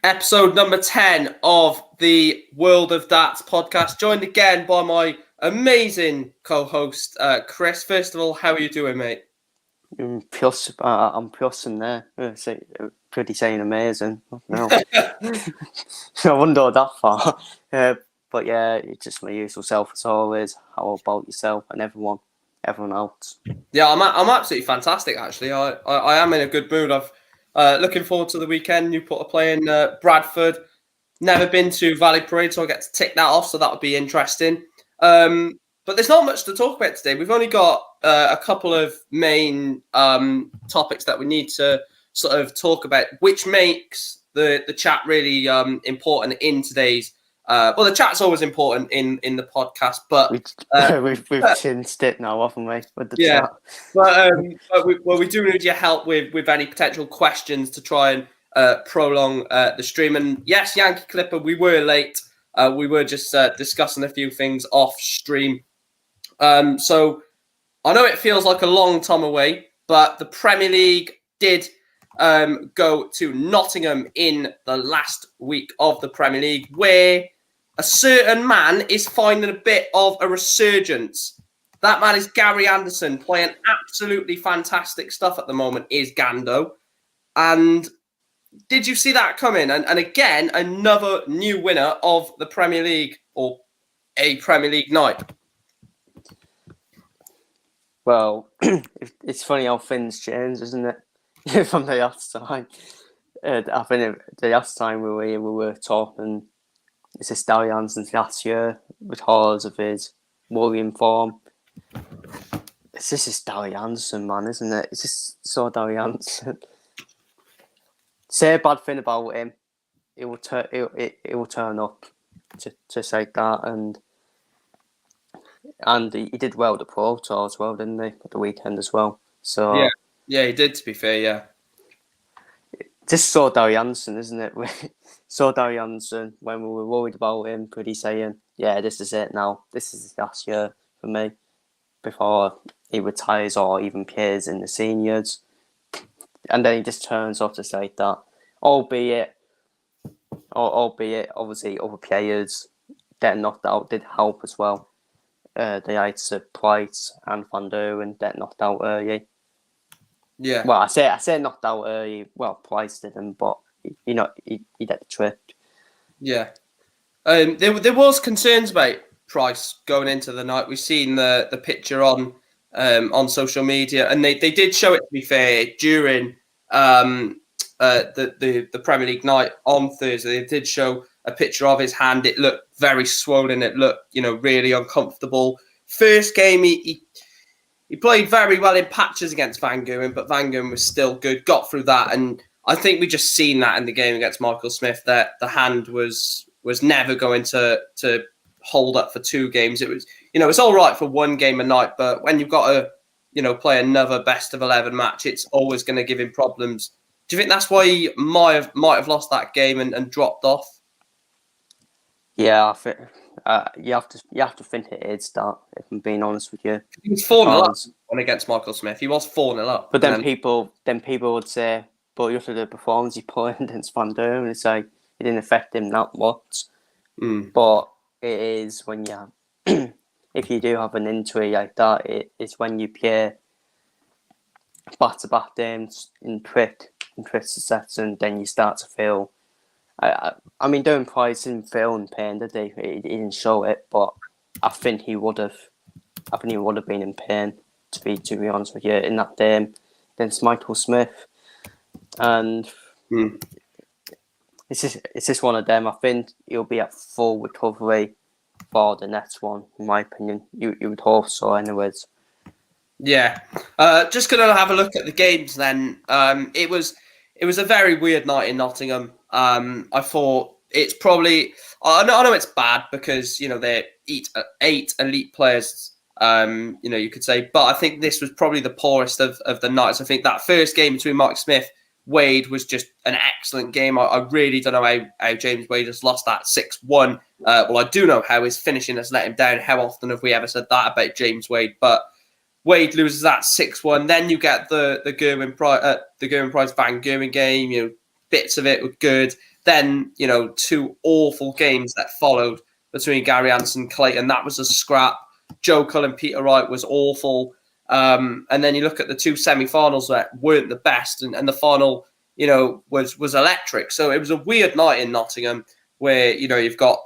Episode number 10 of the World of Darts podcast, joined again by my amazing co-host, Chris. First of all, how are you doing, mate? I'm piousing there. Pretty saying amazing. No, I wouldn't go that far. But yeah, it's just my usual self as always. How about yourself and everyone else? Yeah, I'm absolutely fantastic, actually. I am in a good mood. I've looking forward to the weekend. Newport are playing Bradford. Never been to Valley Parade, so I get to tick that off, so that would be interesting. But there's not much to talk about today. We've only got a couple of main topics that we need to sort of talk about, which makes the chat really important in today's. Well, the chat's always important in the podcast, but we've changed it now, haven't we? With the chat. But we do need your help with any potential questions to try and prolong the stream. And yes, Yankee Clipper, we were late. We were just discussing a few things off stream. So I know it feels like a long time away, but the Premier League did go to Nottingham in the last week of the Premier League, where a certain man is finding a bit of a resurgence. That man is Gary Anderson, playing absolutely fantastic stuff at the moment, is Gando. And did you see that coming? And again, another new winner of the Premier League, or a Premier League night. Well, it's funny how things change, isn't it? From the last time. I think the last time we were talking, it's a Gary Anderson's last year with horrors of his worrying form. It's just Gary Anderson, man, isn't it? It's just so Gary Anderson. Say a bad thing about him, it will turn up to say that, and he did well at the Pro Tour as well, didn't he? At the weekend as well. So yeah, he did. To be fair, yeah. Just saw Gary Anderson, isn't it? Saw Gary Anderson when we were worried about him, pretty saying, yeah, this is it now. This is his last year for me before he retires or even plays in the seniors. And then he just turns off to say that, albeit obviously other players getting knocked out did help as well. The likes of Price and Van Duren get knocked out early. Yeah. Well, I say knocked out early. Well, Price didn't, but he did the trick. Yeah. There was concerns about Price going into the night. We've seen the picture on social media, and they did show it, to be fair, during the Premier League night on Thursday. They did show a picture of his hand. It looked very swollen. It looked, really uncomfortable. First game, he played very well in patches against Van Gogh, but Van Gogh was still good, got through that. And I think we just seen that in the game against Michael Smith, that the hand was never going to hold up for 2 games. It was, it's all right for 1 game a night, but when you've got to, play another best of 11 match, it's always going to give him problems. Do you think that's why he might have lost that game and dropped off? Yeah, I think you have to think it is that. If I'm being honest with you, he was 4-0 up when against Michael Smith. He was 4-0 up. But then people would say, "But you look at the performance he put in against Van Duren, and it's like it didn't affect him that much." But it is when you, if you do have an injury like that, it's when you play back-to-back games in quick sets, and then you start to feel. I mean, Darren Price didn't feel in pain, did he? He didn't show it, but I think he would have. I think he would have been in pain, to be honest with you, in that game against Michael Smith, and it's just one of them. I think he'll be at full recovery for the next one, in my opinion. You would hope so, anyways. Yeah, just gonna have a look at the games then. It was a very weird night in Nottingham. I thought it's probably. I know it's bad because they eat 8 elite players. You could say, but I think this was probably the poorest of the nights. I think that first game between Mark Smith, Wade was just an excellent game. I really don't know how James Wade has lost that 6-1. Well, I do know how his finishing has let him down. How often have we ever said that about James Wade? But Wade loses that 6-1. Then you get the Gerwin Price Van Gerwen game. Bits of it were good. then, you know, 2 awful games that followed between Gary Anderson and Clayton. That was a scrap. Joe Cullen, Peter Wright was awful. And then you look at the 2 semi-finals that weren't the best, and the final, you know, was electric. So it was a weird night in Nottingham where, you know, you've got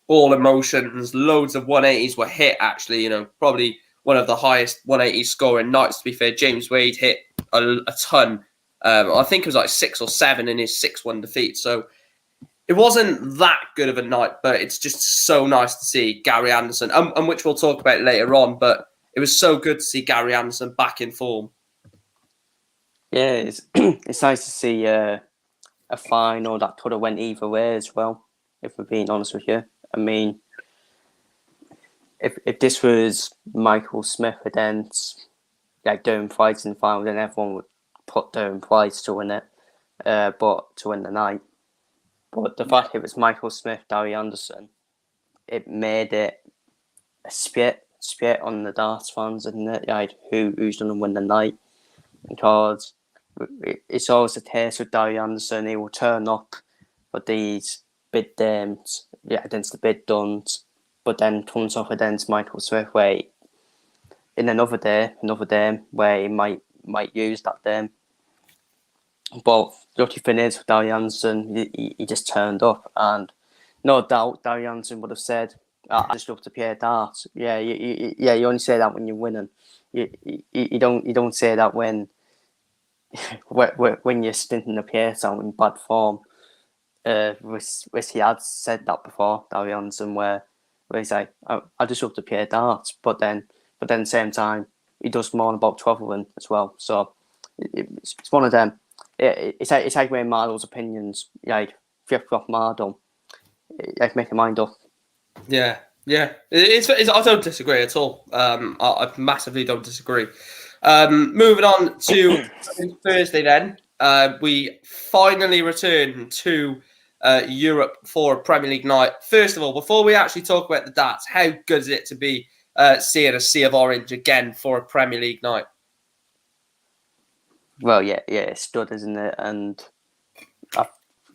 all emotions, loads of 180s were hit, actually, you know, probably one of the highest 180 scoring nights, to be fair. James Wade hit a ton. I think it was like 6 or 7 in his 6-1 defeat. So it wasn't that good of a night, but it's just so nice to see Gary Anderson, and which we'll talk about later on, but it was so good to see Gary Anderson back in form. Yeah, it's it's nice to see a final that could have went either way as well, if we're being honest with you. I mean, if this was Michael Smith against like Durham Price in the final, then everyone would put Durham Price to win it, but to win the night. But the fact it was Michael Smith, Gary Anderson, it made it a spit on the darts fans, isn't it? Like who's going to win the night? Because it's always the case with Gary Anderson. He will turn up for these bid games, against the bid duns, but then comes off against Michael Smith, where in another day where he might use that game. But the lucky thing is, with Gary Anderson, he just turned up, and no doubt Gary Anderson would have said, "I just love to play darts." Yeah, you only say that when you're winning. You don't say that when you're stinting the pace out in bad form. Which he had said that before, Gary Anderson, where he's like, I just love to play darts, but then at the same time he does moan about travelling as well. So it's one of them. It's like when Marlo's opinions, like flip-flop Marlo, like make your mind up. Yeah. It's I don't disagree at all. I massively don't disagree. Moving on to Thursday then. We finally return to Europe for a Premier League night. First of all, before we actually talk about the darts, how good is it to be seeing a sea of orange again for a Premier League night? Well, yeah, it's good, isn't it? And I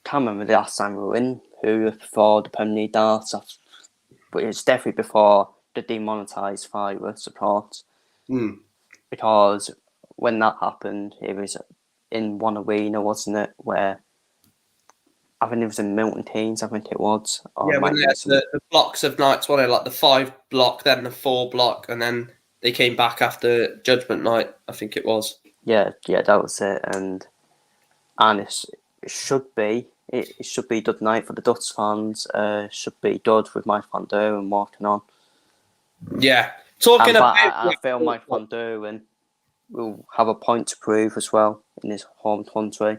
can't remember the last time we were in who before the Premier League darts, but it's definitely before the demonetised fibre support. Because when that happened, it was in one arena, wasn't it? Where I think it was in Milton Keynes, I think it was. Yeah, when they had the blocks of nights, wasn't it? Like the 5 block, then the 4 block, and then they came back after Judgment Night, I think it was. Yeah, that was it. And it should be good night for the Dutch fans. Should be good with Mike van Deuren walking on. Yeah. I feel Mike van Deuren will have a point to prove as well in his home country.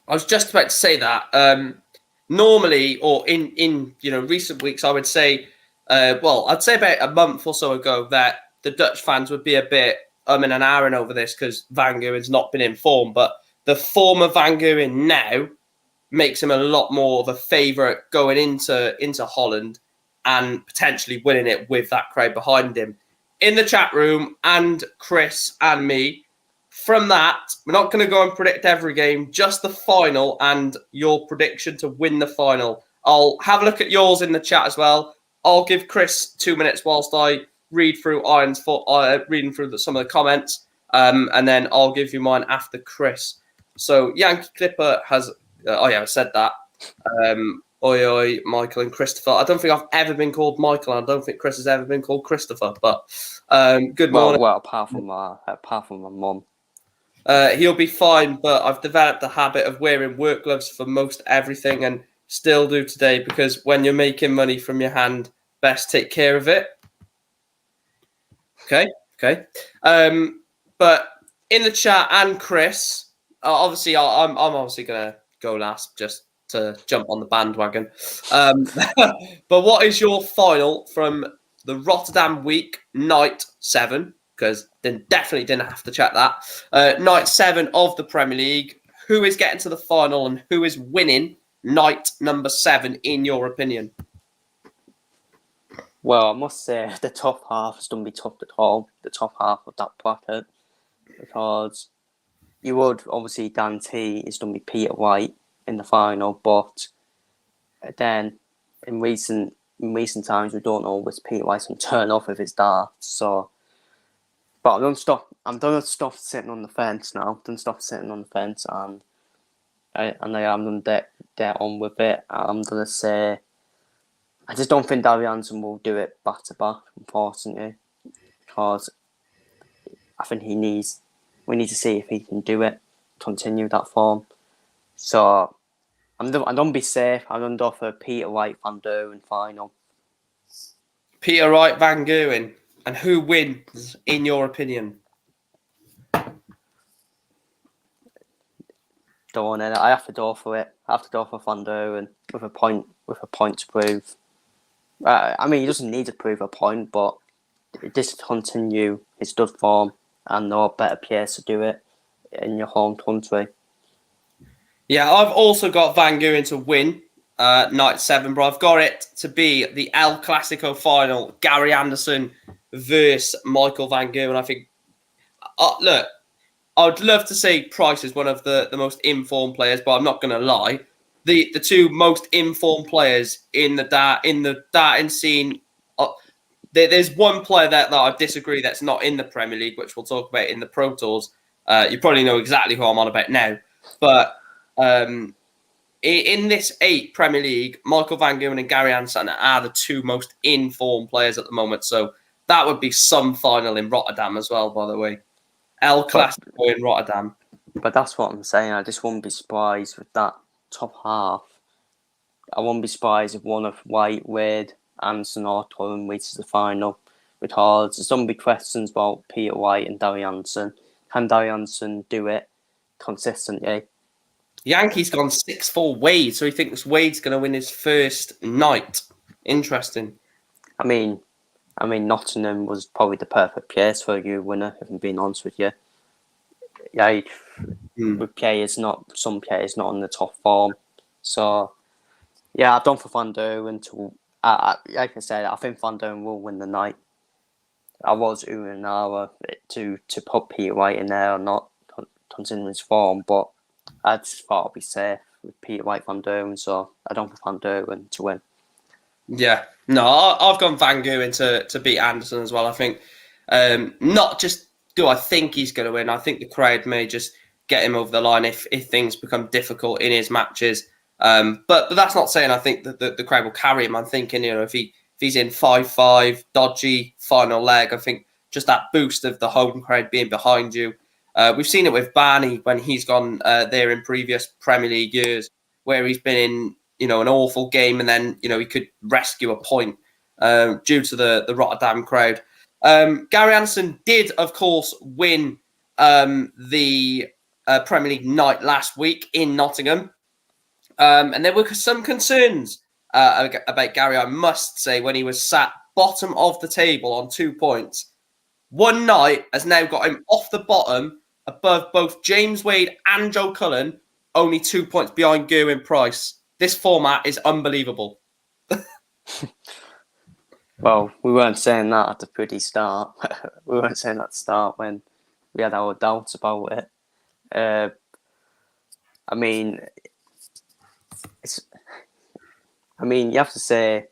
I was just about to say that. Normally, or in recent weeks, I would say, I'd say about a month or so ago that the Dutch fans would be a bit and ahhing over this because Van Geren's not been in form. But the form of Van Geren now makes him a lot more of a favourite going into Holland and potentially winning it with that crowd behind him. In the chat room, and Chris and me, from that, we're not going to go and predict every game, just the final and your prediction to win the final. I'll have a look at yours in the chat as well. I'll give Chris 2 minutes whilst I read through reading through some of the comments, and then I'll give you mine after Chris. So Yankee Clipper has, I said that. Oi, Michael and Christopher. I don't think I've ever been called Michael. I don't think Chris has ever been called Christopher. But good morning. Well, apart from my mum. He'll be fine, but I've developed a habit of wearing work gloves for most everything and still do today because when you're making money from your hand, best take care of it. Okay. But in the chat and Chris, obviously I'm obviously going to go last just to jump on the bandwagon. But what is your final from the Rotterdam week, night 7? Because then definitely didn't have to check that. Night 7 of the Premier League. Who is getting to the final and who is winning night number 7 in your opinion? Well, I must say the top half is going to be tough at all. The top half of that bracket, because you would obviously guarantee it's going to be Peter White in the final, but then in recent times we don't always Peter White's going to turn off if it's dark. So, but I'm done stop sitting on the fence now. Done stop sitting on the fence, and I am going to get on with it. I'm going to say I just don't think Darby Hansen will do it back to back, unfortunately, because I think we need to see if he can do it, continue that form. So I'm going to be safe. I'm going to go for Peter White Van Duren final. Peter Wright, Van Gerwen. And who wins, in your opinion? Don't know. I have to go for it. I have to go for Van Duren with a point to prove. I mean, he doesn't need to prove a point, but just continue his good form and no better place to do it in your home country. Yeah, I've also got Van Gerwen to win night 7, but I've got it to be the El Clasico final, Gary Anderson versus Michael Van Gerwen. I think, look, I would love to say Price is one of the most informed players, but I'm not going to lie. The two most informed players in the dating scene. There's one player that I disagree that's not in the Premier League, which we'll talk about in the Pro Tours. You probably know exactly who I'm on about now. But in this 8 Premier League, Michael Van Gerwen and Gary Anderson are the two most informed players at the moment. So that would be some final in Rotterdam as well, by the way. El Clasico in Rotterdam. But that's what I'm saying. I just wouldn't be surprised with that top half. I wouldn't be surprised if one of White, Wade, Anderson or Turin reaches the final, because there's some big questions about Peter White and Darby Anderson. Can Darby Anderson do it consistently? Yankees gone 6-4 Wade, so he thinks Wade's going to win his first night. Interesting. I mean, Nottingham was probably the perfect place for a winner, if I'm being honest with you. Yeah, with some players not in the top form. So, yeah, I've done for Van Duren to. Like I said, I think Van Duren will win the night. I was Urinara to put Peter White in there or not, considering his form, but I just thought I'd be safe with Peter White Van Duren, so I don't for Van Duren to win. Yeah, no, I've gone Van Gerwen to beat Anderson as well. I think not just do I think he's going to win. I think the crowd may just get him over the line if things become difficult in his matches. But that's not saying I think that the crowd will carry him. I'm thinking, if he's in 5-5, dodgy final leg, I think just that boost of the home crowd being behind you. We've seen it with Barney when he's gone there in previous Premier League years, where he's been in an awful game and then he could rescue a point due to the Rotterdam crowd. Gary Anderson did, of course, win the Premier League night last week in Nottingham. And there were some concerns about Gary, I must say, when he was sat bottom of the table on 2 points. One night has now got him off the bottom, above both James Wade and Joe Cullen, only 2 points behind Gerwin Price. This format is unbelievable. Well, we weren't saying that at the pretty start. We weren't saying that at the start when we had our doubts about it. I mean, you have to say,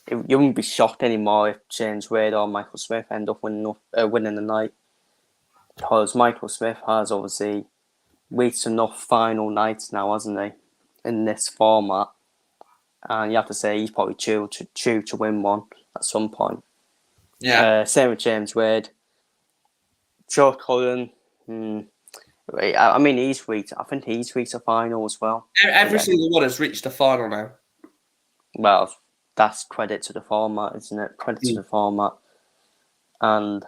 you wouldn't be shocked anymore if James Wade or Michael Smith end up winning the night, because Michael Smith has obviously reached enough final nights now, hasn't he, in this format, and you have to say he's probably due to win one at some point. Yeah. Same with James Wade. Joe Cullen. I mean, I think he's reached a final as well. Every single one has reached a final now. Well, that's credit to the format, isn't it? Credit to the format. And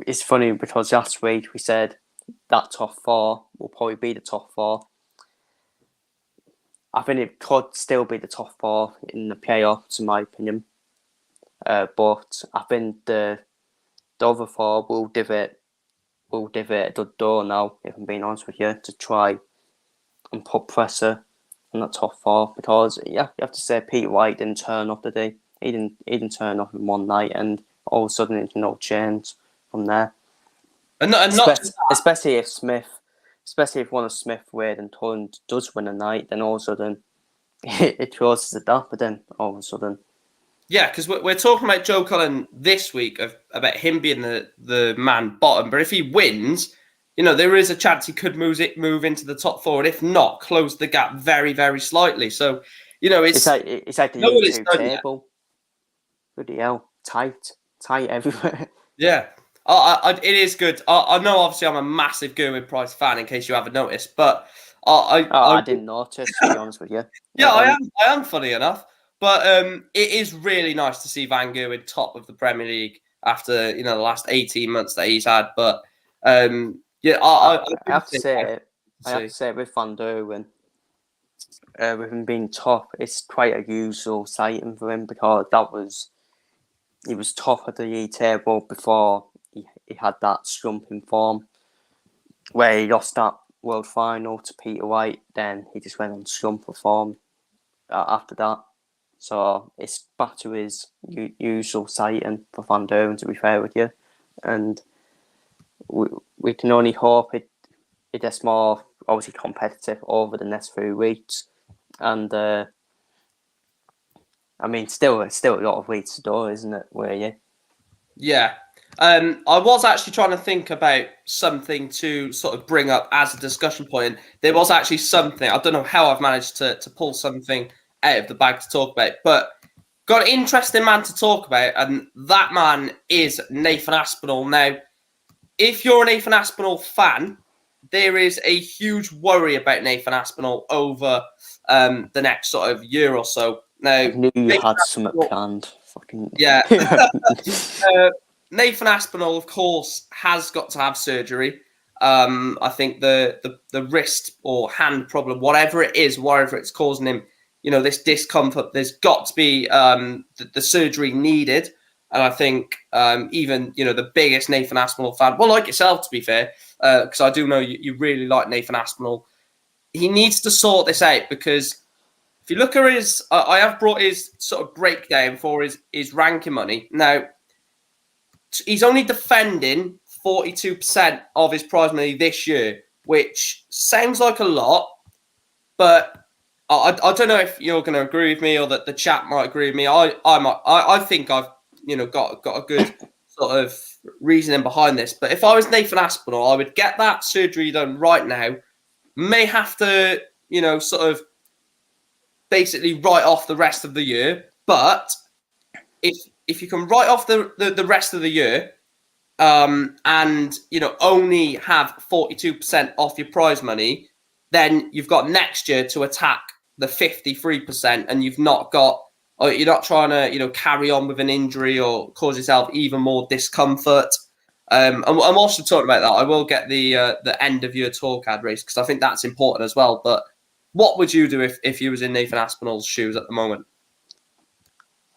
it's funny because last week we said that top 4 will probably be the top 4. I think it could still be the top 4 in the playoffs, in my opinion. But I think the other 4 will give it a good door now, if I'm being honest with you, to try and put pressure on that top 4, because you have to say Peter White didn't turn up today. He didn't turn up in one night, and all of a sudden it's no change from there. And especially if Smith especially if one of Smith, Wade, and Tullen does win a night, then all of a sudden it closes the gap. But then all of a sudden, Yeah, because we're talking about Joe Cullen this week about him being the man bottom. But if he wins, there is a chance he could move into the top four, and if not, close the gap very, very slightly. So, it's like the no one is U2 done yet. table. Bloody hell, tight everywhere. Yeah, it is good. I know, obviously, I'm a massive Gerwin Price fan, in case you haven't noticed, but I didn't notice, to be honest with you. Yeah, I am. Funny enough, but it is really nice to see Van Gerwen top of the Premier League after the last 18 months that he's had. But yeah, I have to say with Van Gerwen, with him being top, it's quite a usual sighting for him because he was top of the league table before he had that slump in form where he lost that World Final to Peter White. Then he just went on slump of form after that. So it's back to his usual sighting for Van Gerwen, to be fair with you. And we can only hope it gets more, obviously, competitive over the next few weeks. And I mean, still a lot of weeks to go, isn't it? Where you? Yeah. I was actually trying to think about something to sort of bring up as a discussion point. There was actually something, I don't know how I've managed to pull something out of the bag to talk about, but got an interesting man to talk about, and that man is Nathan Aspinall. Now, if you're a Nathan Aspinall fan, there is a huge worry about Nathan Aspinall over the next sort of year or so. Now, I knew you had something planned. Fucking yeah. Nathan Aspinall, of course, has got to have surgery. I think the wrist or hand problem, whatever it's causing him, this discomfort, there's got to be the surgery needed. And I think even, the biggest Nathan Aspinall fan, well, like yourself, to be fair, because I do know you really like Nathan Aspinall, he needs to sort this out, because if you look at his, I have brought his sort of breakdown for his ranking money. Now, he's only defending 42% of his prize money this year, which sounds like a lot, but I don't know if you're going to agree with me or that the chat might agree with me. I think I've got a good sort of reasoning behind this. But if I was Nathan Aspinall, I would get that surgery done right now. May have to sort of basically write off the rest of the year. But if you can write off the rest of the year, and only have 42% off your prize money, then you've got next year to attack the 53%, and you're not trying to carry on with an injury or cause yourself even more discomfort. I'm also talking about that. I will get the end of year talk ad race, because I think that's important as well. But what would you do if you was in Nathan Aspinall's shoes at the moment?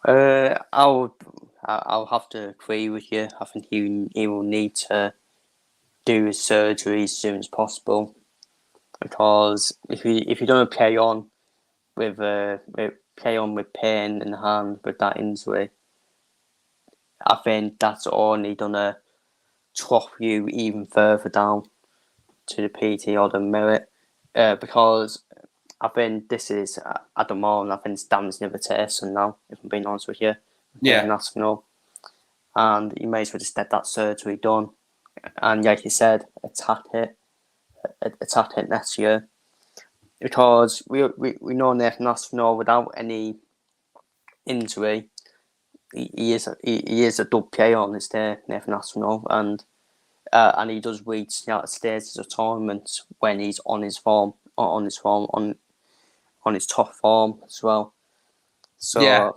I'll have to agree with you. I think he will need to do his surgery as soon as possible, because if you don't carry on with pain in the hand with that injury, I think that's only gonna drop you even further down to the PT or the merit, because I think this is at the moment, I think it's damaging the invitation now, if I'm being honest with you. Yeah. National. And you may as well just get that surgery done. And like you said, attack it next year. Because we know Nathan Aspinall, without any injury, he is a good player on his day, Nathan Aspinall, and he does reach the stages of tournaments when he's on his top form as well. So yeah.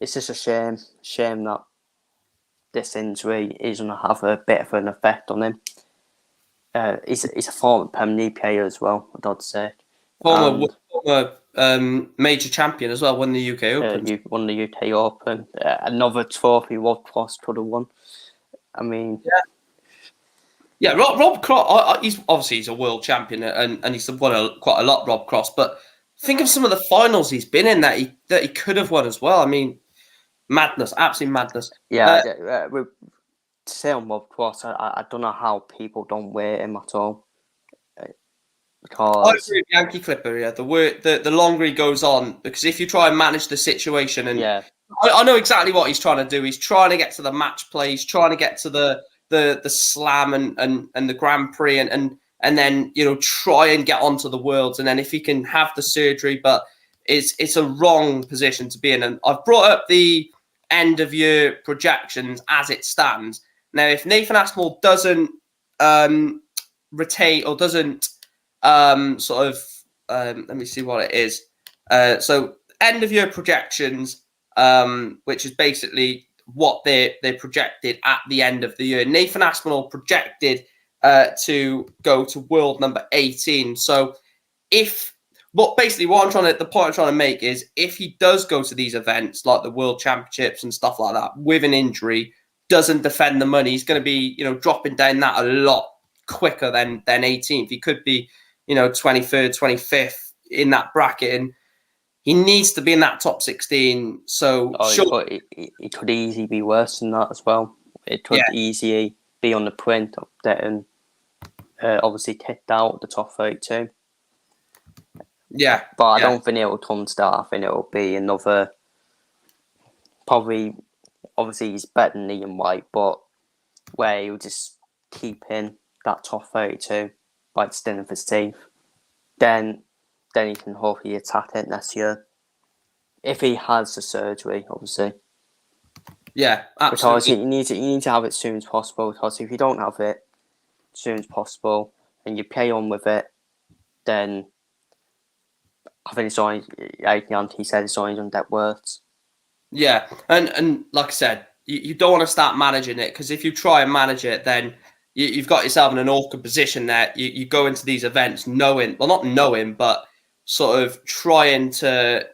It's just a shame that this injury is going to have a bit of an effect on him. He's a former Premier League player as well, for God's sake. Former major champion as well, won the UK Open. Won the UK Open. Another trophy Rob Cross could have won. I mean... Yeah, Rob Cross, he's a world champion, and he's won quite a lot, Rob Cross, but think of some of the finals he's been in that he could have won as well. I mean, madness, absolute madness. Yeah, to say on Rob Cross, I don't know how people don't wear him at all. I because agree with Yankee Clipper. Yeah, the longer he goes on, because if you try and manage the situation, and yeah, I know exactly what he's trying to do. He's trying to get to the match play. He's trying to get to the slam and the Grand Prix, and then try and get onto the worlds, and then if he can have the surgery, but it's a wrong position to be in. And I've brought up the end of year projections as it stands. Now, if Nathan Aspinall doesn't retain or doesn't let me see what it is. So end of year projections, which is basically what they projected at the end of the year. Nathan Aspinall projected to go to world number 18. So the point I'm trying to make is if he does go to these events like the World Championships and stuff like that with an injury, doesn't defend the money, he's going to be dropping down that a lot quicker than 18th. He could be 23rd, 25th in that bracket, and he needs to be in that top 16. So it could easily be worse than that as well. It could easily be on the print of getting obviously kicked out of the top 32. Yeah, but I don't think it will come to that. I think it will be another. Probably, obviously, he's better than Ian White, but where he'll just keep in that top 32 by the skin of his teeth. Then he can hopefully attack it next year. If he has the surgery, obviously. Yeah, absolutely. Because you need to have it as soon as possible. Because if you don't have it as soon as possible and you play on with it, then I think it's only, like he said, it's only going to get worse. Yeah, and like I said, you don't want to start managing it, because if you try and manage it, then you've got yourself in an awkward position there. You go into these events not knowing, but sort of trying to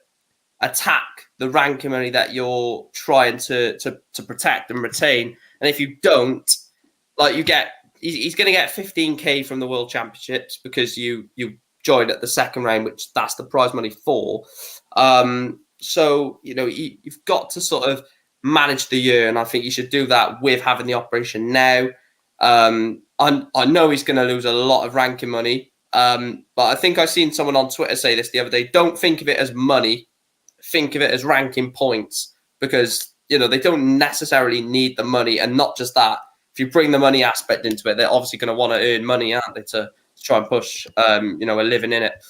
attack the ranking money that you're trying to protect and retain. And if you don't, like he's going to get 15k from the World Championships because you joined at the second round, which that's the prize money for. So you've got to sort of manage the year, and I think you should do that with having the operation now. I know he's going to lose a lot of ranking money, but I think I seen someone on Twitter say this the other day. Don't think of it as money. Think of it as ranking points, because they don't necessarily need the money. And not just that, if you bring the money aspect into it, they're obviously going to want to earn money, aren't they, to try and push a living in it.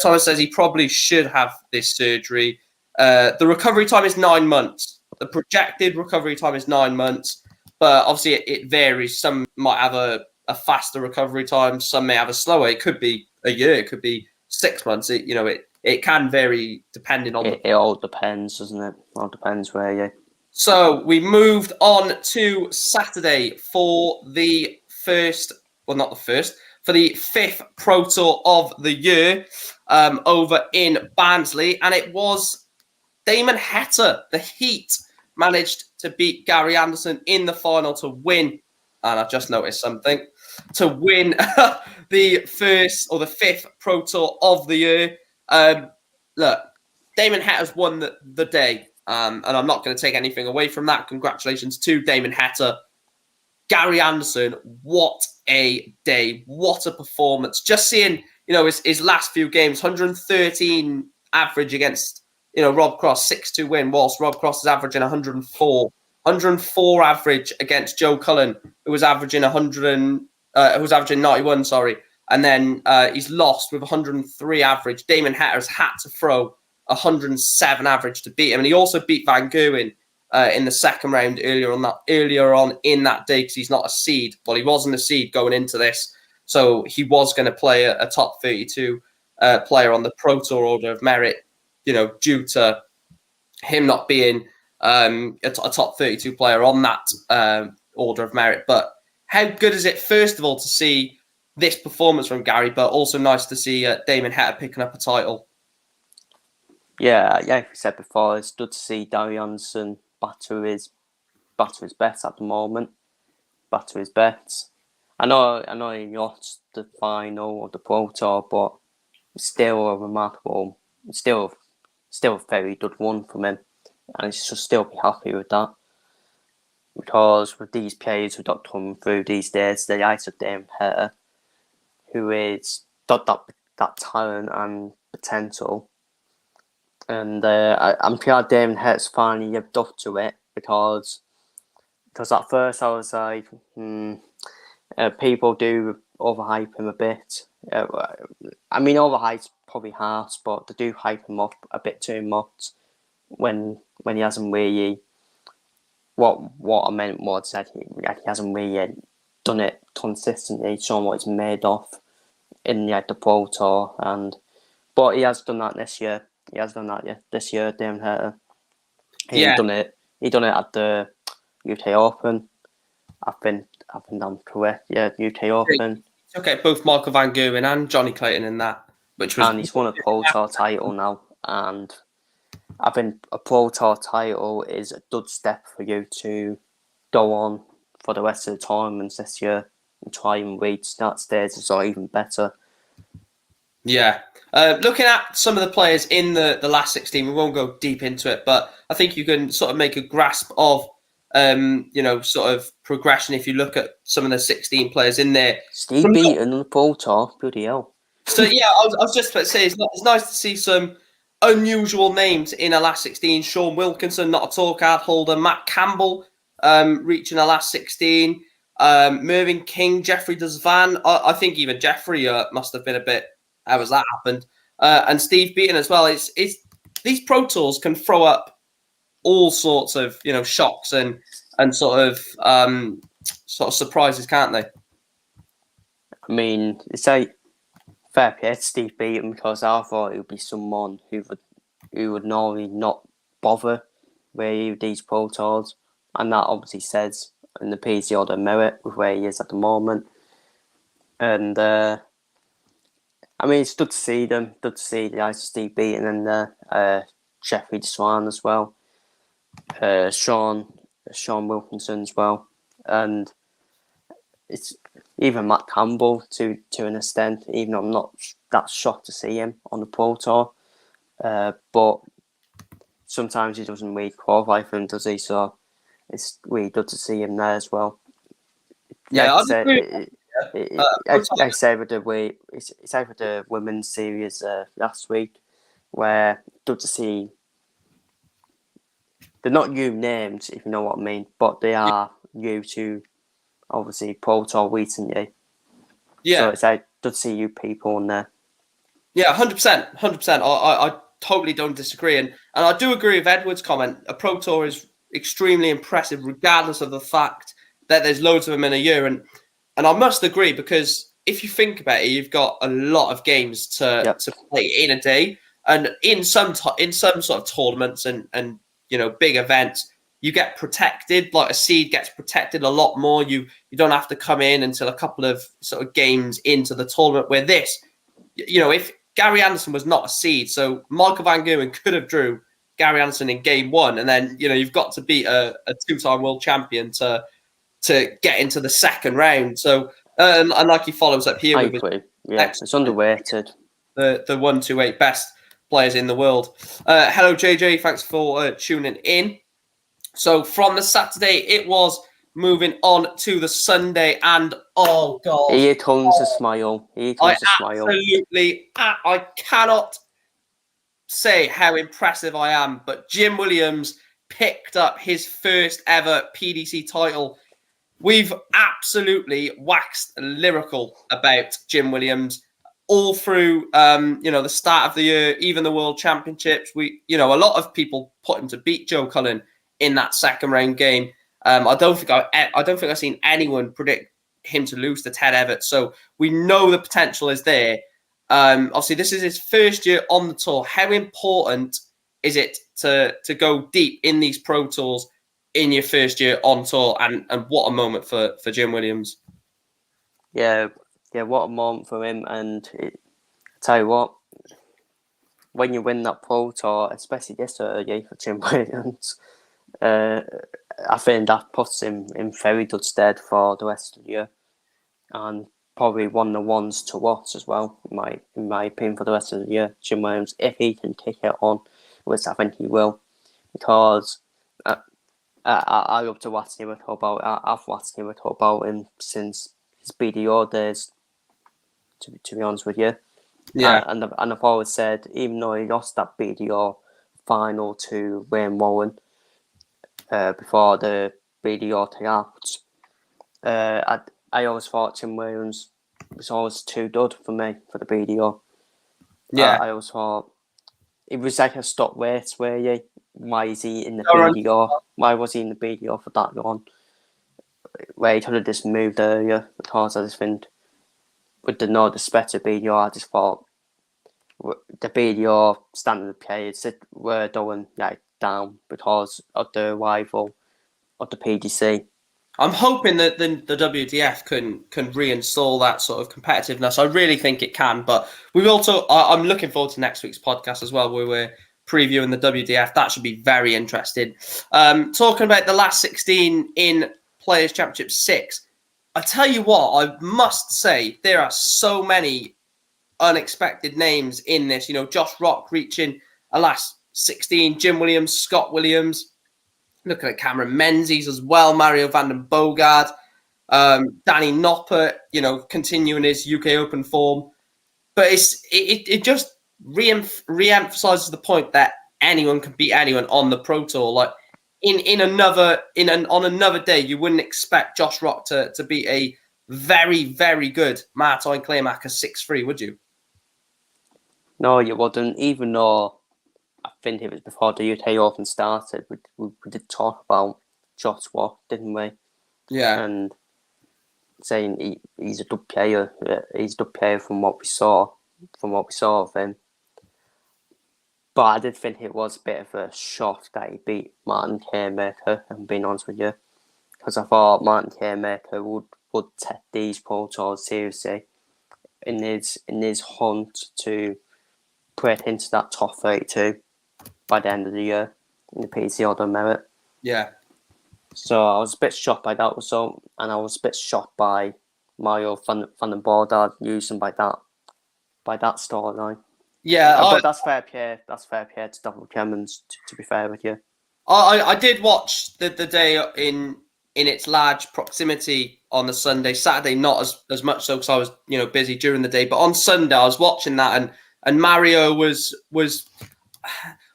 Thomas says he probably should have this surgery. The recovery time is 9 months. The projected recovery time is 9 months, but obviously it varies. Some might have a faster recovery time, some may have a slower. It could be a year, it could be 6 months. It can vary depending on. It all depends, doesn't it? It all depends where you. So we moved on to Saturday for the first, well, not the first, for the 5th Pro Tour of the year over in Barnsley. And it was Damon Heta, the Heat, managed to beat Gary Anderson in the final to win. And I just noticed something. To win the 5th Pro Tour of the year. Look, Damon Heta's won the day. And I'm not going to take anything away from that. Congratulations to Damon Heta. Gary Anderson, what a day. What a performance. Just seeing, his last few games, 113 average against, Rob Cross, 6-2 win, whilst Rob Cross is averaging 104. 104 average against Joe Cullen, who was averaging 91, sorry. And then he's lost with 103 average. Damon Heta has had to throw 107 average to beat him. And he also beat Van Gerwen in the second round earlier on in that day, because he's not a seed. Well, he wasn't a seed going into this. So he was going to play a top 32 player on the Pro Tour Order of Merit, due to him not being a top 32 player on that Order of Merit. But how good is it, first of all, to see this performance from Gary, but also nice to see Damon Heta picking up a title? Yeah, like we said before, it's good to see Gary Anderson batter his bets at the moment. Batter his bets. I know he lost the final of the Pro Tour, but it's still a remarkable, still a very good one from him, and I should still be happy with that. Because with these players who got coming through these days, the likes of Damon Heta, who is that that talent and potential. And I'm glad Damon Hirst finally lived up to it because at first I was like, people do overhype him a bit. I mean, overhype's probably harsh, but they do hype him up a bit too much when he hasn't really. What I meant was that he hasn't really done it consistently, shown what he's made of in the Pro Tour, but he has done that this year. He has done that this year, Damon Hirst. He done it. He done it at the UK Open. I think I'm correct. Yeah, UK Open. Okay, both Michael Van Gerwen and Johnny Clayton in that, And he's won a Pro Tour title now. And I think a Pro Tour title is a good step for you to go on for the rest of the tournaments this year and try and reach that stage or even better. Yeah. Looking at some of the players in the last 16, we won't go deep into it, but I think you can sort of make a grasp of, sort of progression if you look at some of the 16 players in there. Steve Beaton on the Pro Tour, bloody hell. So, yeah, I was just about to say, it's nice to see some unusual names in a last 16. Sean Wilkinson, not a tour card holder. Matt Campbell reaching a last 16. Mervyn King, Jeffrey Desvan. I think even Jeffrey must have been a bit... How has that happened? And Steve Beaton as well. It's these Pro Tours can throw up all sorts of shocks and sort of surprises, can't they? I mean, it's like fair play to Steve Beaton because I thought it would be someone who would normally not bother with these Pro Tours, and that obviously says in the PGA order merit with where he is at the moment. And I mean, it's good to see them. Good to see the guys of Steve Beaton and Jeffrey Desvan as well. Sean Wilkinson as well, and it's even Matt Campbell to an extent. Even though I'm not that shocked to see him on the Pro Tour, but sometimes he doesn't really qualify for him, does he? So it's really good to see him there as well. Yeah, I said with the women's series last week, where good to see. They're not new names, if you know what I mean, but they are new to obviously Pro Tour recently. Yeah, so it's like good to see you people in there. Yeah, 100%, 100%. I totally don't disagree, and I do agree with Edward's comment. A Pro Tour is extremely impressive, regardless of the fact that there's loads of them in a year, and I must agree because if you think about it, you've got a lot of games to play in a day, and in some sort of tournaments and big events, you get protected. Like a seed gets protected a lot more. You don't have to come in until a couple of sort of games into the tournament. Where this, if Gary Anderson was not a seed, so Michael Van Gerwen could have drew Gary Anderson in game one, and then you've got to beat a two-time world champion to get into the second round. So and like he follows up here with it's underrated. The 128 best players in the world. Hello JJ, thanks for tuning in. So from the Saturday, it was moving on to the Sunday, and oh god, here comes a smile. Absolutely, I cannot say how impressive I am, but Jim Williams picked up his first ever PDC title. We've absolutely waxed lyrical about Jim Williams all through, the start of the year, even the World Championships. A lot of people put him to beat Joe Cullen in that second round game. I don't think I've seen anyone predict him to lose to Ted Everett. So we know the potential is there. Obviously, this is his first year on the tour. How important is it to go deep in these Pro Tours in your first year on tour? And what a moment for Jim Williams. Yeah, what a moment for him. And I tell you what, when you win that Pro Tour, especially this early for Jim Williams, I think that puts him in very good stead for the rest of the year, and probably one of the ones to watch as well, in my opinion, for the rest of the year. Jim Williams, if he can kick it on, which I think he will, because I love to watch him talk about. I've watched him talk about him since his BDO days. To be honest with you, Yeah. And I've always said, even though he lost that BDO final to Wayne Warren before the BDO takeout, I always thought Tim Williams was always too good for me for the BDO. Yeah. I always thought it was like a stop wait, where you. Why is he in the Darren- BDO? Why was he in the BDO for that long? Where he could have just moved earlier, because I just think with the no disrespect to BDO, I just thought the BDO standard players were going down because of the rival of the PDC. I'm hoping that the WDF can reinstall that sort of competitiveness. I really think it can, but we will talk. I'm looking forward to next week's podcast as well, where we're previewing the WDF. That should be very interesting. Talking about the last 16 in Players Championship 6, I tell you what, I must say there are so many unexpected names in this. You know, Josh Rock reaching a last 16, Jim Williams, Scott Williams. Looking at Cameron Menzies as well, Mario van den Boogaard, Danny Noppert, you know, continuing his UK Open form. But it just re-emphasizes the point that anyone can beat anyone on the Pro Tour. Like on another day, you wouldn't expect Josh Rock to beat a very, very good Martijn Kleemakers 6-3, would you? No, you wouldn't. Even though I think it was before the UK Open started, we did talk about Josh Rock, didn't we? Yeah. And saying he's a good player. He's a good player from what we saw of him. But I did think it was a bit of a shock that he beat Martin K-Maker, I'm being honest with you. Because I thought Martin K-Maker would take these Pro Tours seriously in his hunt to break into that top 32 by the end of the year in the PC Order Merit. Yeah. So I was a bit shocked by that result, and I was a bit shocked by Mario van den Boogaard using by that storyline. Yeah, but that's fair play. That's fair play to Double Clemens, to be fair with you. I did watch the day in its large proximity on the Sunday. Saturday not as much so because I was busy during the day. But on Sunday I was watching that, and Mario was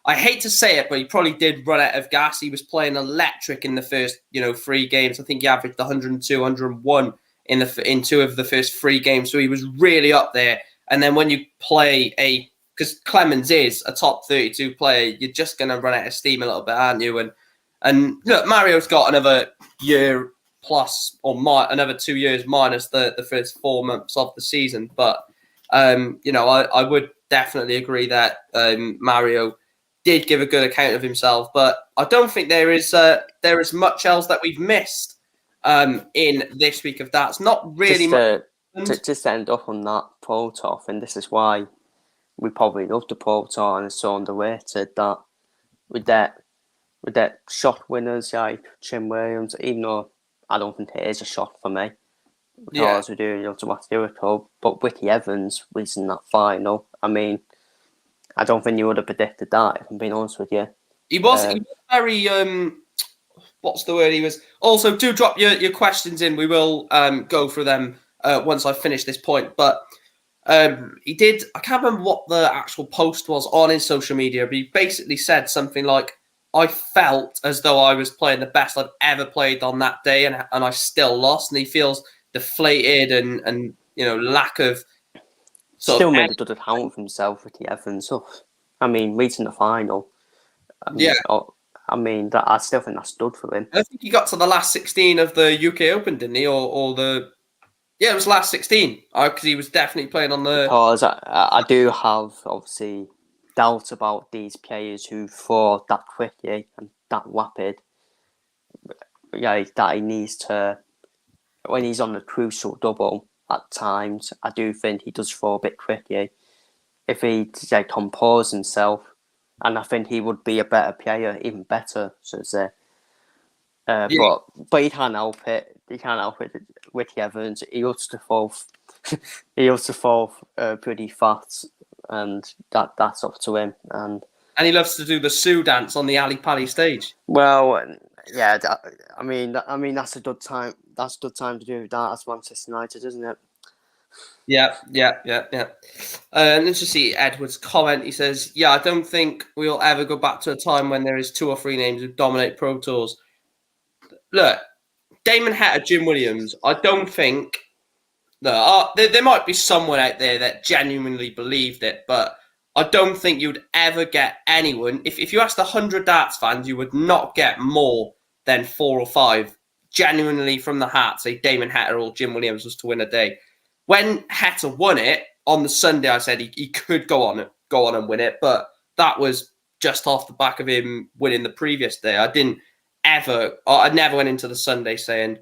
I hate to say it, but he probably did run out of gas. He was playing electric in the first 3 games. I think he averaged 102, 101 in 2 of the first 3 games. So he was really up there. And then when you play because Clemens is a top 32 player, you're just going to run out of steam a little bit, aren't you? And look, Mario's got another year plus or another 2 years minus the first 4 months of the season. But, I would definitely agree that Mario did give a good account of himself. But I don't think there is much else that we've missed in this week of that. It's not really just to end up on that Pro Tour, and this is why we probably love the Pro Tour and it's so underrated, that with that shot winners like Jim Williams, even though I don't think it is a shot for me, because we do love to watch the Club, but Ricky Evans was in that final. I mean, I don't think you would have predicted that, if I'm being honest with you. He was very what's the word? He was also, do drop your questions in. We will go through them once I finish this point, but he did. I can't remember what the actual post was on his social media, but he basically said something like, "I felt as though I was playing the best I've ever played on that day, and I still lost." And he feels deflated and lack of. Still made a good account of himself, Ricky Evans. So, I mean, reaching the final. I still think that's good for him. I think he got to the last 16 of the UK Open, didn't he? It was last 16 because he was definitely playing on the. Because I do have obviously doubts about these players who throw that quickly and that rapid. Yeah, that he needs to, when he's on the crucial double at times, I do think he does throw a bit quickly. If he compose himself, and I think he would be a better player, even better, so to say. But he can't help it. He can't help it. Ricky Evans, he used to fall. He used to fall pretty fast, and that's up to him. And he loves to do the Sue dance on the Ali Pali stage. Well, yeah. I mean that's a good time. That's a good time to do that as Manchester United, isn't it? Yeah. Let's just see Edward's comment. He says, "Yeah, I don't think we'll ever go back to a time when there is 2 or 3 names who dominate Pro Tours." Look, Damon Hatter, Jim Williams. I don't think there might be someone out there that genuinely believed it, but I don't think you'd ever get anyone. If you asked 100 darts fans, you would not get more than 4 or 5 genuinely from the heart say Damon Hatter or Jim Williams was to win a day. When Hatter won it on the Sunday, I said he could go on and win it, but that was just off the back of him winning the previous day. I never went into the Sunday saying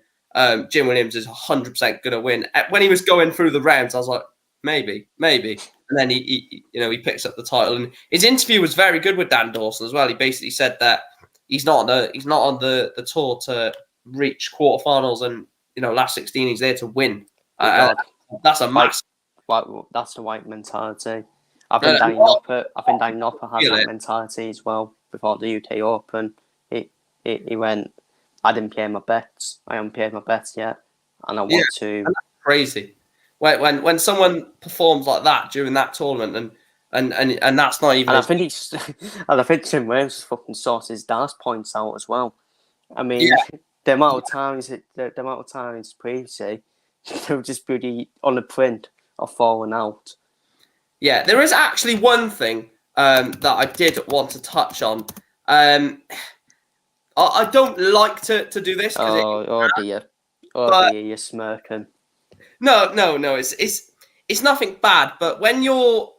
Jim Williams is 100% going to win. When he was going through the rounds, I was like, maybe. And then he picks up the title. And his interview was very good with Dan Dawson as well. He basically said that he's not on the tour to reach quarterfinals, and last 16 he's there to win. That's a massive. That's the white mentality. I think Danny Nopper has that mentality as well. Before the UK Open, he went, I didn't pay my bets. I haven't paid my bets yet, and I want to. And that's crazy. When someone performs like that during that tournament, and that's not even. And I think Jim Williams fucking sorts his DAS points out as well. I mean, the amount of times previously they were just pretty on the print of falling out. Yeah, there is actually one thing that I did want to touch on. I don't like to do this. Oh dear, you're smirking. No, it's nothing bad. But when you're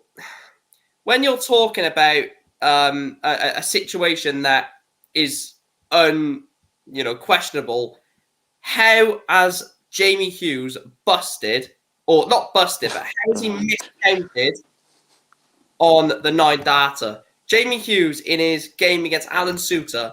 talking about a situation that is questionable, how has Jamie Hughes busted, or not busted, but how has he miscounted on the 9 data? Jamie Hughes in his game against Alan Suter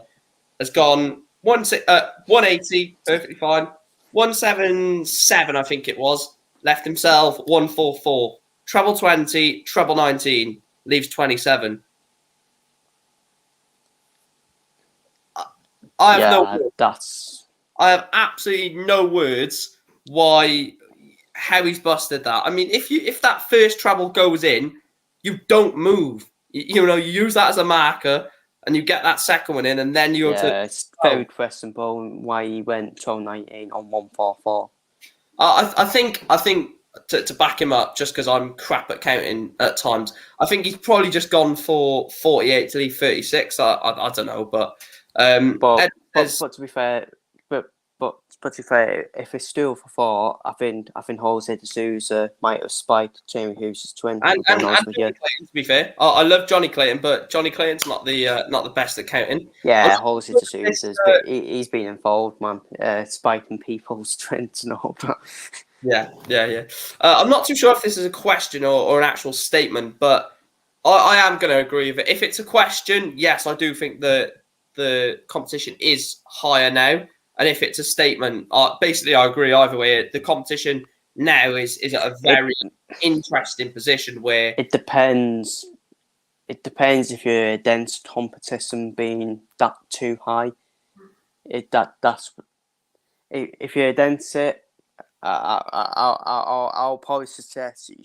has gone 180, perfectly fine. 177, I think it was. Left himself 144. Treble 20, treble 19, leaves 27. I have absolutely no words how he's busted that. I mean, if that first treble goes in, you don't move. You use that as a marker, and you get that second one in, and then you go to. It's very questionable why he went 12-19 on 144. I think to back him up, just because I'm crap at counting at times, I think he's probably just gone for 48 to leave 36. I don't know, but to be fair, but to be fair, if it's still for 4, I think Jose de Sousa might have spiked Jamie Hughes' twin. And Johnny Clayton, to be fair, I love Johnny Clayton, but Johnny Clayton's not the best at counting. Yeah, Jose de Sousa's he's been involved, man, spiking people's twins and all that. Yeah. I'm not too sure if this is a question or an actual statement, but I am going to agree with it. If it's a question, yes, I do think that the competition is higher now. And if it's a statement, basically I agree either way. The competition now is at a very interesting position where... It depends. It depends if you're against competition being that too high. If you're against it, I'll probably suggest you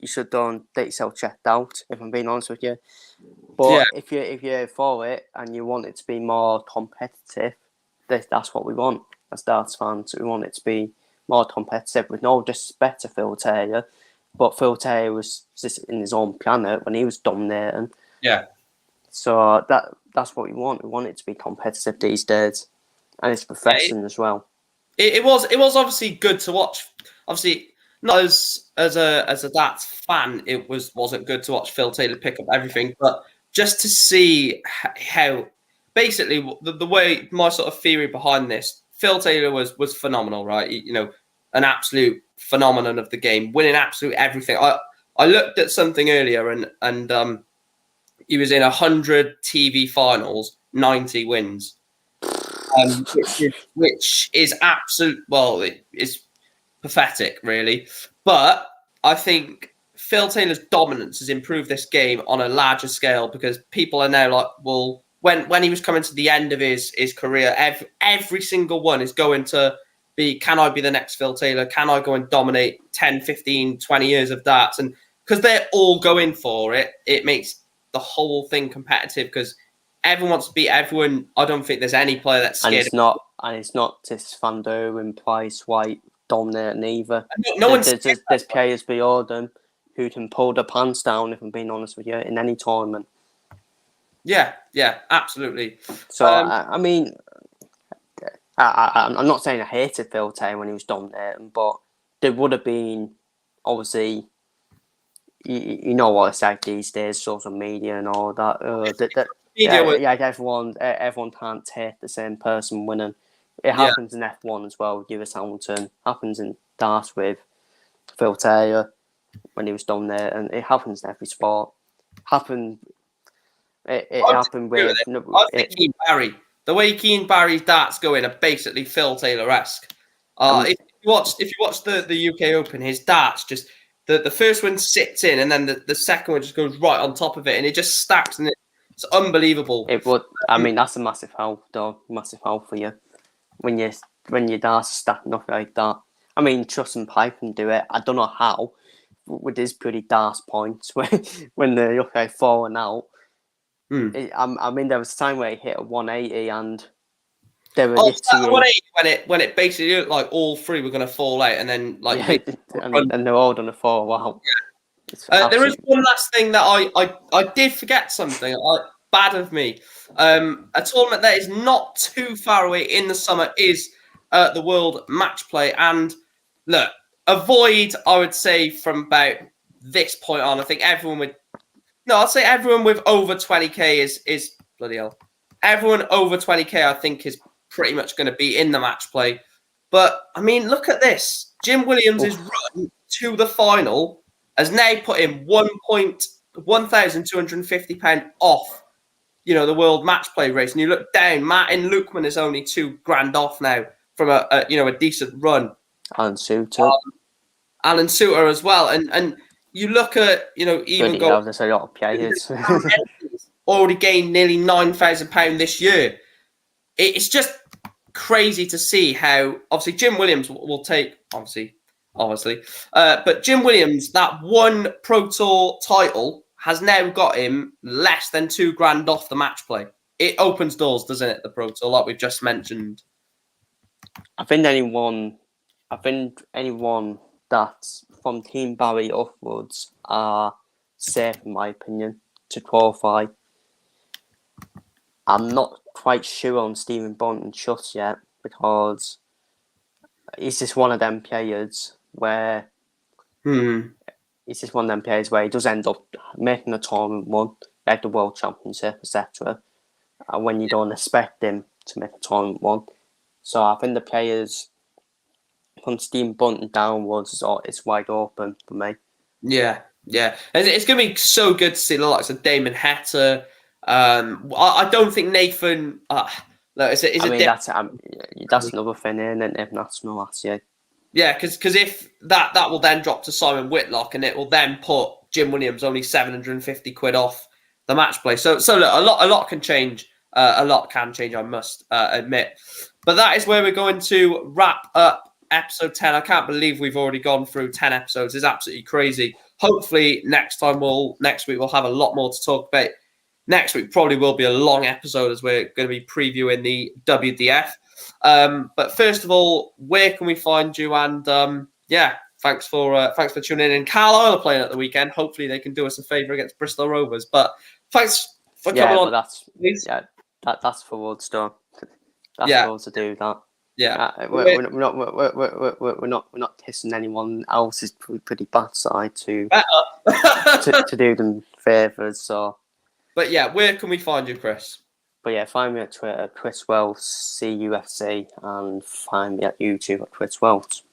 should don't get yourself checked out, if I'm being honest with you. But if you're for it and you want it to be more competitive, that's what we want as darts fans. We want it to be more competitive, with no disrespect to Phil Taylor, but Phil Taylor was just in his own planet when he was dominating. Yeah. So that's what we want. We want it to be competitive these days, and it's professional as well. It was obviously good to watch. Obviously, not as a darts fan, it wasn't good to watch Phil Taylor pick up everything, but just to see how. Basically, the way, my sort of theory behind this, Phil Taylor was phenomenal, right? An absolute phenomenon of the game, winning absolutely everything. I looked at something earlier, and he was in 100 TV finals, 90 wins, which is absolute. Well, it is pathetic, really. But I think Phil Taylor's dominance has improved this game on a larger scale, because people are now like, well. When he was coming to the end of his career, every single one is going to be, can I be the next Phil Taylor? Can I go and dominate 10, 15, 20 years of darts? And because they're all going for it, it makes the whole thing competitive because everyone wants to beat everyone. I don't think there's any player that's scared. And it's not just Van Der and Price, White dominating either. No one's there's players below them who can pull the pants down, if I'm being honest with you, in any tournament. Yeah, absolutely. So, I mean, I'm not saying I hated Phil Taylor when he was dominating, but there would have been, obviously, you know what it's like these days, social media and all that. Everyone can't take the same person winning. It happens in F1 as well with Lewis Hamilton. Happens in darts with Phil Taylor when he was down there, and it happens in every sport. Happened with. I think Keane Barry. The way Keane Barry's darts going are basically Phil Taylor-esque. If you watch the UK Open, his darts just the first one sits in, and then the second one just goes right on top of it, and it just stacks, and it's unbelievable. It would. I mean, that's a massive help, though. Massive help for you when your darts are stacking up like that. I mean, Justin Pipe can do it. I don't know how with his pretty darts points when they're falling out. I mean, there was a time where he hit a 180 and they were literally 180 when it basically looked like all three were going to fall out, and then and they're all going to fall out. Yeah. There is one last thing that I did forget something. Bad of me. A tournament that is not too far away in the summer is the World Match Play, and look, avoid. I would say from about this point on, I think everyone would. No, I'd say everyone with over 20k is bloody hell. Everyone over 20k, I think, is pretty much going to be in the match play. But I mean, look at this. Jim Williams' run to the final has now put him £1,250 off, the World Match Play race. And you look down, Martin Lukeman is only £2,000 off now from a decent run. Alan Suter as well, and. You look at, even there's a lot of players. already gained nearly £9,000 this year. It's just crazy to see how, obviously, Jim Williams will take, obviously, but Jim Williams, that one Pro Tour title has now got him less than £2,000 off the match play. It opens doors, doesn't it, the Pro Tour, like we've just mentioned. I think anyone that's from Team Barry upwards are safe, in my opinion, to qualify. I'm not quite sure on Stephen Bunton just yet because he's just one of them players where he does end up making a tournament one, like the World Championship, etc. When you don't expect him to make a tournament one. So I think the players from Stephen Bunton downwards, it's wide open for me. Yeah. It's going to be so good to see the likes of Damon Heta. I don't think Nathan. That's another thing, isn't it? International last year. Yeah, because if that will then drop to Simon Whitlock, and it will then put Jim Williams only £750 off the match play. So look, a lot can change. A lot can change, I must admit. But that is where we're going to wrap up episode 10. I can't believe we've already gone through 10 episodes. It's absolutely crazy. Hopefully next week we'll have a lot more to talk about. Next week probably will be a long episode as we're going to be previewing the WDF. But first of all, where can we find you? And thanks for tuning in. Carlisle are playing at the weekend. Hopefully they can do us a favour against Bristol Rovers. But thanks for coming on. That's for Woodstone. That's for us to do that. Yeah, we're not kissing anyone else's pretty bad side to do them favours. So, but yeah, where can we find you, Chris? But yeah, find me at Twitter, Chris Wells CUFC, and find me at YouTube at Chris Wells.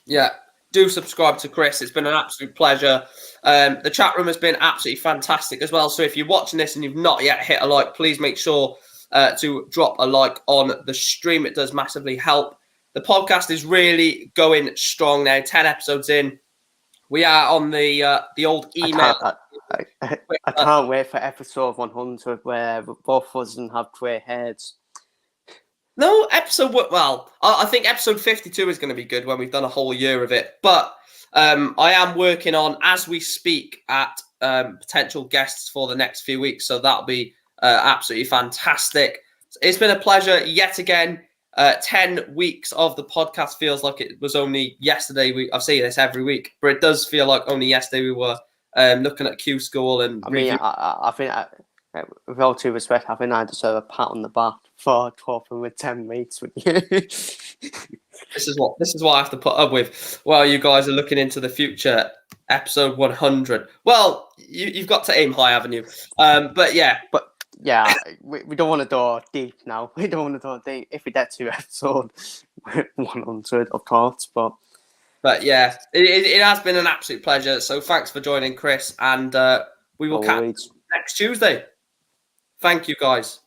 Yeah, do subscribe to Chris. It's been an absolute pleasure. The chat room has been absolutely fantastic as well. So if you're watching this and you've not yet hit a like, please make sure to drop a like on the stream. It does massively help. The podcast is really going strong now. 10 episodes in. We are on the old email. I can't wait for episode 100 where both of us have grey heads. No, I think episode 52 is going to be good when we've done a whole year of it. But I am working on, as we speak, at potential guests for the next few weeks. So that'll be absolutely fantastic. It's been a pleasure yet again. 10 weeks of the podcast feels like it was only yesterday. I say this every week, but it does feel like only yesterday we were looking at Q School and I think, with all due respect, I think I deserve a pat on the back for talking with 10 weeks with you. This is what I have to put up with while you guys are looking into the future. Episode 100. Well, you've got to aim high, haven't you? But yeah. We don't want to go deep now. We don't want to go deep. If we get to episode 100, of course, But yeah, it has been an absolute pleasure. So thanks for joining, Chris, and we will catch you next Tuesday. Thank you, guys.